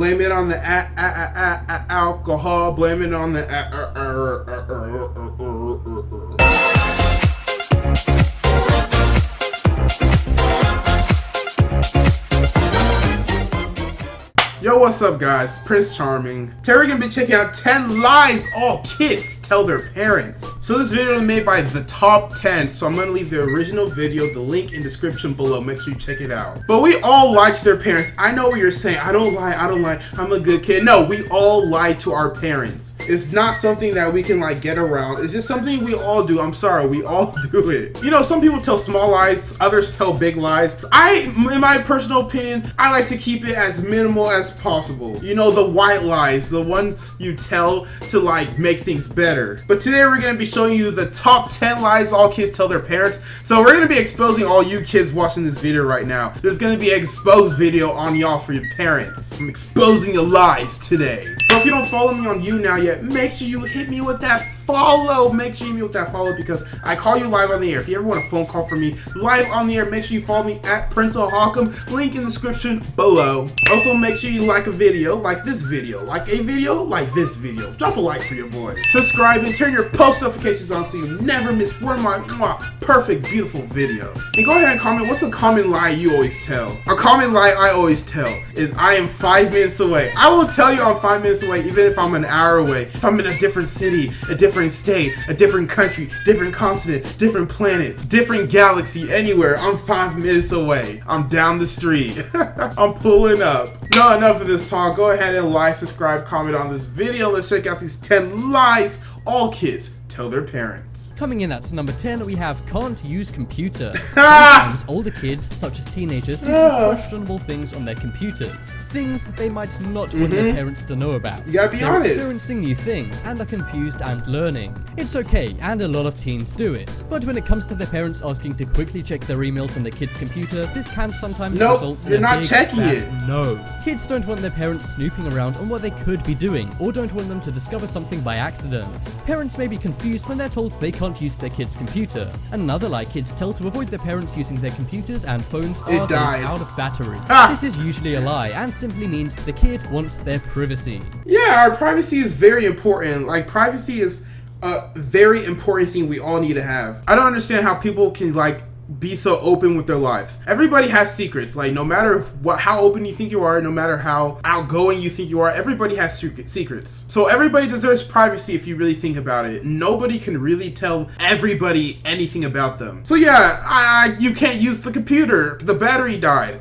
Blame it on the alcohol. Blame it on the Yo, what's up guys? Prince Charming. Today we're gonna be checking out 10 lies all kids tell their parents. So this video is made by the top 10, so I'm gonna leave the original video, the link in description below. Make sure you check it out. But we all lie to their parents. I know what you're saying. I don't lie, I'm a good kid. No, we all lie to our parents. It's not something that we can like get around. It's just something we all do. I'm sorry, we all do it. You know, some people tell small lies, others tell big lies. In my personal opinion, I like to keep it as minimal as possible. You know, the white lies, the one you tell to like make things better. But today we're going to be showing you the top 10 lies all kids tell their parents. So we're going to be exposing all you kids watching this video right now. There's going to be an exposed video on y'all for your parents. I'm exposing the lies today. So if you don't follow me on YouNow yet, make sure you hit me with that follow. Make sure you hit me with that follow because I call you live on the air. If you ever want a phone call from me live on the air, make sure you follow me at Prince Hawkham. Link in the description below. Also, make sure you like a video, like this video, like a video, like this video. Drop a like for your boy. Subscribe and turn your post notifications on so you never miss one of my perfect, beautiful videos. And go ahead and comment, what's a common lie you always tell? A common lie I always tell is I am 5 minutes away. I will tell you I'm 5 minutes away even if I'm an hour away. If I'm in a different city, a different state, a different country, different continent, different planet, different galaxy, anywhere, I'm 5 minutes away. I'm down the street. I'm pulling up. No, enough of this talk. Go ahead and like, subscribe, comment on this video. Let's check out these 10 lies all kids tell their parents. Coming in at number 10, we have can't use computer. Sometimes older kids, such as teenagers, do some questionable things on their computers. Things that they might not want their parents to know about. You gotta be They're honest. experiencing new things and are confused and learning. It's okay, and a lot of teens do it. But when it comes to their parents asking to quickly check their emails on their kid's computer, this can sometimes result in a big fat no. Kids don't want their parents snooping around on what they could be doing, or don't want them to discover something by accident. Parents may be confused when they're told they can't use their kid's computer. Another lie kids tell to avoid their parents using their computers and phones are that it's out of battery. This is usually a lie and simply means the kid wants their privacy. Yeah, our privacy is very important. Like, privacy is a very important thing we all need to have. I don't understand how people can like be so open with their lives. Everybody has secrets. Like, no matter how open you think you are, no matter how outgoing you think you are, everybody has secrets. So everybody deserves privacy if you really think about it. Nobody can really tell everybody anything about them. So yeah, you can't use the computer. The battery died.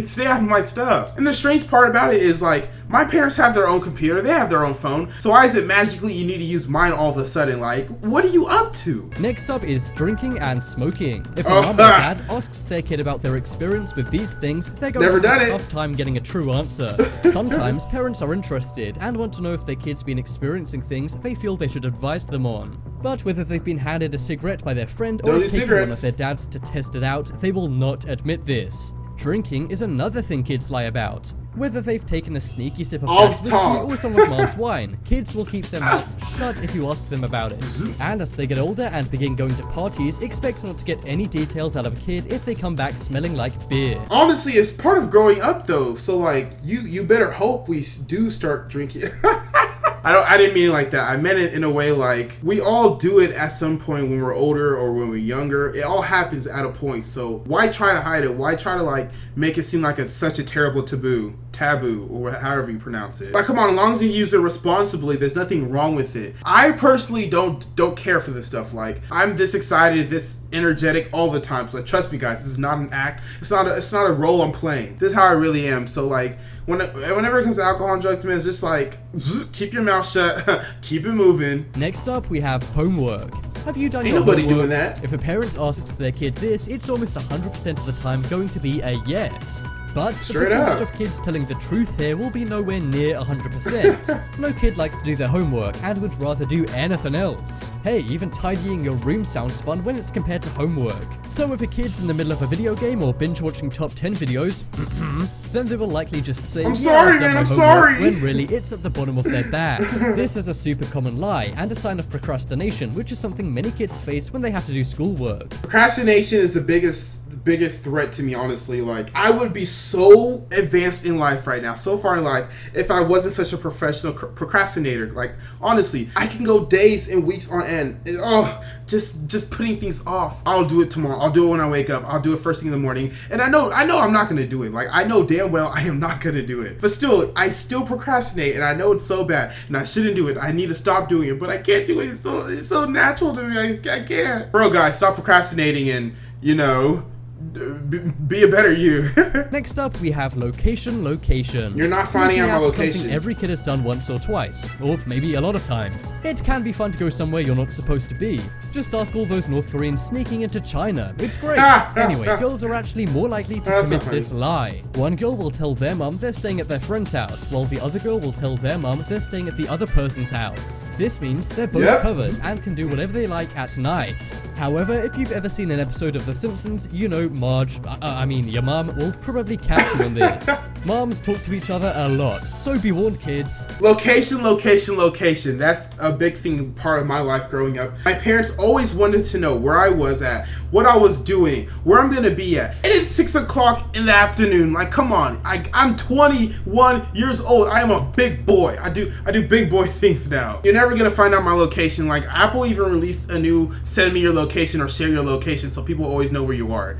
Stay out of my stuff. And the strange part about it is like, my parents have their own computer, they have their own phone, so why is it magically you need to use mine all of a sudden? Like, what are you up to? Next up is drinking and smoking. If a mom or dad asks their kid about their experience with these things, they're going to have a tough time getting a true answer. Sometimes parents are interested and want to know if their kid's been experiencing things they feel they should advise them on. But whether they've been handed a cigarette by their friend or have taken one of their dads to test it out, they will not admit this. Drinking is another thing kids lie about. Whether they've taken a sneaky sip of dad's whiskey or some of mom's wine, kids will keep their mouth shut if you ask them about it. And as they get older and begin going to parties, expect not to get any details out of a kid if they come back smelling like beer. Honestly, it's part of growing up though, so like, you better hope we do start drinking. I didn't mean it like that. I meant it in a way like, we all do it at some point when we're older or when we're younger. It all happens at a point, so why try to hide it? Why try to like make it seem like it's such a terrible taboo, or however you pronounce it. Like, come on, as long as you use it responsibly, there's nothing wrong with it. I personally don't care for this stuff. Like, I'm this excited, this energetic all the time. So like, trust me guys, this is not an act. It's not a role I'm playing. This is how I really am. So like, whenever it comes to alcohol and drugs, man, it's just like, keep your mouth shut, keep it moving. Next up, we have homework. Have you done your homework? Ain't nobody doing that. If a parent asks their kid this, it's almost 100% of the time going to be a yes. But the percentage of kids telling the truth here will be nowhere near 100%. No kid likes to do their homework and would rather do anything else. Hey, even tidying your room sounds fun when it's compared to homework. So if a kid's in the middle of a video game or binge watching top 10 videos, then they will likely just say, I'm sorry, man, I'm sorry, when really it's at the bottom of their bag. This is a super common lie and a sign of procrastination, which is something many kids face when they have to do schoolwork. Procrastination is the biggest biggest threat to me, honestly. Like, I would be so advanced in life right now, so far in life, if I wasn't such a professional procrastinator. Like, honestly, I can go days and weeks on end. Just putting things off. I'll do it tomorrow. I'll do it when I wake up. I'll do it first thing in the morning. And I know I'm not gonna do it. Like, I know damn well I am not gonna do it. But still, I still procrastinate, and I know it's so bad, and I shouldn't do it. I need to stop doing it, but I can't do it. It's so natural to me. I can't. Bro, guys, stop procrastinating and, you know, be a better you. Next up, we have location. You're not finding out my location. Something every kid has done once or twice, or maybe a lot of times. It can be fun to go somewhere you're not supposed to be. Just ask all those North Koreans sneaking into China. It's great. Anyway, girls are actually more likely to commit this lie. One girl will tell their mum they're staying at their friend's house, while the other girl will tell their mum they're staying at the other person's house. This means they're both covered and can do whatever they like at night. However, if you've ever seen an episode of The Simpsons, you know your mom will probably catch you on this. Moms talk to each other a lot, so be warned, kids. Location. That's a big thing, part of my life growing up. My parents always wanted to know where I was at, what I was doing, where I'm gonna be at. And it's 6 o'clock in the afternoon. Like, come on. I'm 21 years old. I am a big boy. I do big boy things now. You're never gonna find out my location. Like, Apple even released a new send me your location or share your location, so people always know where you are.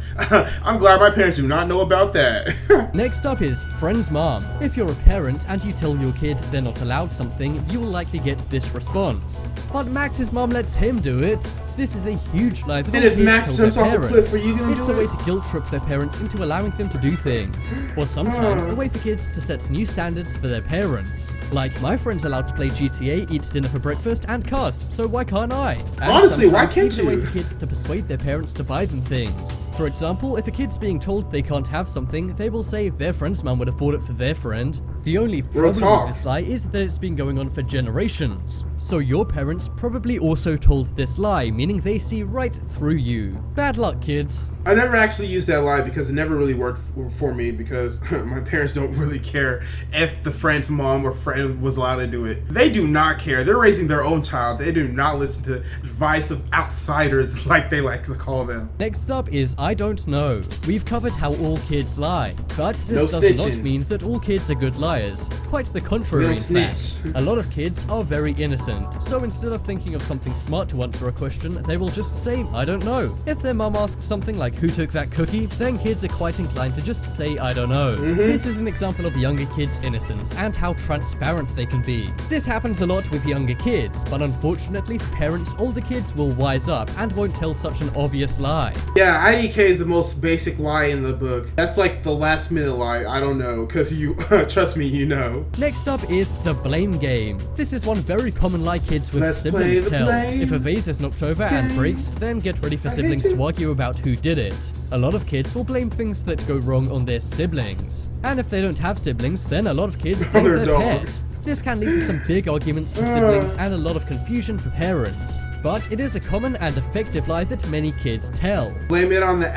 I'm glad my parents do not know about that. Next up is friend's mom. If you're a parent and you tell your kid they're not allowed something, you will likely get this response. But Max's mom lets him do it. This is a huge lie that all kids tell their parents. It's a way to guilt trip their parents into allowing them to do things. Or sometimes a way for kids to set new standards for their parents. Like, my friend's allowed to play GTA, eat dinner for breakfast, and cuss, so why can't I? And honestly, why can't even a way for kids to persuade their parents to buy them things. For example, if a kid's being told they can't have something, they will say their friend's mum would have bought it for their friend. The only problem with this lie is that it's been going on for generations. So your parents probably also told this lie, meaning they see right through you. Bad luck, kids. I never actually used that lie because it never really worked for me, because my parents don't really care if the friend's mom or friend was allowed to do it. They do not care. They're raising their own child. They do not listen to advice of outsiders, like they like to call them. Next up is I don't know. We've covered how all kids lie, but this does not mean that all kids are good liars. Quite the contrary, in fact. A lot of kids are very innocent, so instead of thinking of something smart to answer a question, they will just say, I don't know. If their mum asks something like, who took that cookie? Then kids are quite inclined to just say, I don't know. This is an example of younger kids' innocence and how transparent they can be. This happens a lot with younger kids, but unfortunately for parents, older kids will wise up and won't tell such an obvious lie. Yeah, IDK is the most basic lie in the book. That's like the last minute lie. I don't know, because you, trust me, you know. Next up is the blame game. This is one very common lie kids with siblings tell. If a vase is knocked over and breaks, then get ready for siblings to argue about who did it. A lot of kids will blame things that go wrong on their siblings. And if they don't have siblings, then a lot of kids blame their pet. This can lead to some big arguments for siblings and a lot of confusion for parents. But it is a common and effective lie that many kids tell. Blame it on the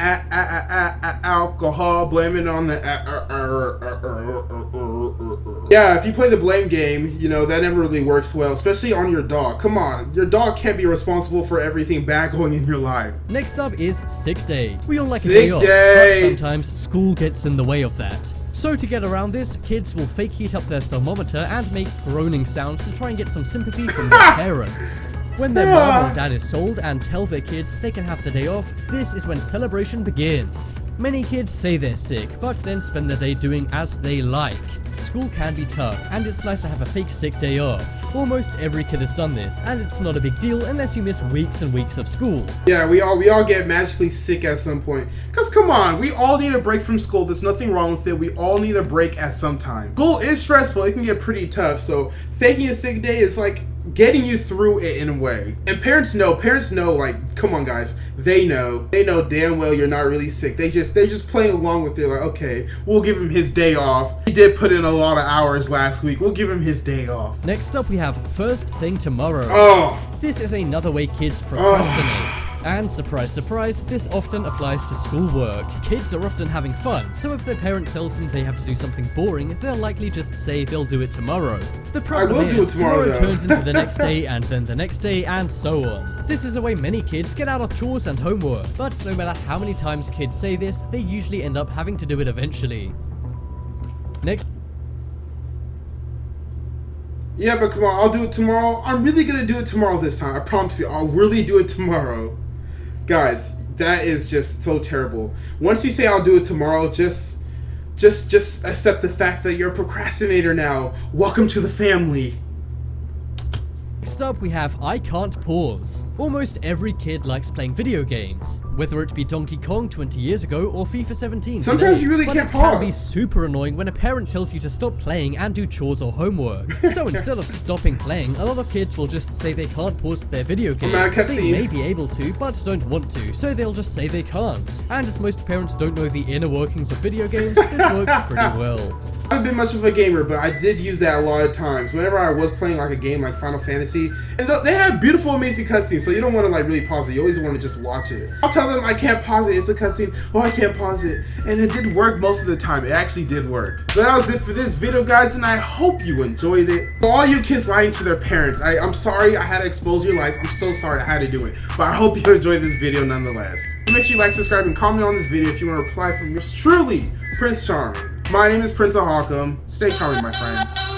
alcohol, blame it on the Yeah, if you play the blame game, you know, that never really works well, especially on your dog. Come on, your dog can't be responsible for everything bad going in your life. Next up is sick day. We all like a day off, but sometimes school gets in the way of that. So to get around this, kids will fake heat up their thermometer and make groaning sounds to try and get some sympathy from their parents. When their mom or dad is sold and tell their kids they can have the day off, this is when celebration begins. Many kids say they're sick, but then spend their day doing as they like. School can be tough, and it's nice to have a fake sick day off. Almost every kid has done this, and it's not a big deal unless you miss weeks and weeks of school. Yeah, we all get magically sick at some point. Cause come on, we all need a break from school. There's nothing wrong with it. We all need a break at some time. School is stressful. It can get pretty tough. So faking a sick day is like getting you through it in a way. And parents know, like, come on guys, they know damn well you're not really sick. They're just playing along with it, like, okay, we'll give him his day off. He did put in a lot of hours last week. We'll give him his day off. Next up, we have first thing tomorrow. Oh. This is another way kids procrastinate. And surprise, surprise, this often applies to schoolwork. Kids are often having fun, so if their parent tells them they have to do something boring, they'll likely just say they'll do it tomorrow. The problem is, tomorrow turns into the next day, and then the next day, and so on. This is a way many kids get out of chores and homework, but no matter how many times kids say this, they usually end up having to do it eventually. Next. Yeah, but come on, I'll do it tomorrow. I'm really gonna do it tomorrow this time. I promise you, I'll really do it tomorrow. Guys, that is just so terrible. Once you say I'll do it tomorrow, just accept the fact that you're a procrastinator now. Welcome to the family. Next up, we have I Can't Pause. Almost every kid likes playing video games, whether it be Donkey Kong 20 years ago or FIFA 17 Sometimes today. you really but can't it pause. can be super annoying when a parent tells you to stop playing and do chores or homework. So instead of stopping playing, a lot of kids will just say they can't pause their video game. They may be able to, but don't want to, so they'll just say they can't. And as most parents don't know the inner workings of video games, this works pretty well. I haven't been much of a gamer, but I did use that a lot of times. Whenever I was playing like a game like Final Fantasy, and they have beautiful, amazing cutscenes, so you don't want to like really pause it. You always want to just watch it. I'll tell them I can't pause it. It's a cutscene. Oh, I can't pause it, and it did work most of the time. It actually did work. So that was it for this video, guys, and I hope you enjoyed it. For all you kids lying to their parents, I'm sorry I had to expose your lies. I'm so sorry I had to do it, but I hope you enjoyed this video nonetheless. Make sure you like, subscribe, and comment on this video if you want to reply from yours truly, Prince Charming. My name is Prince of Hawkham. Stay charming, my friends.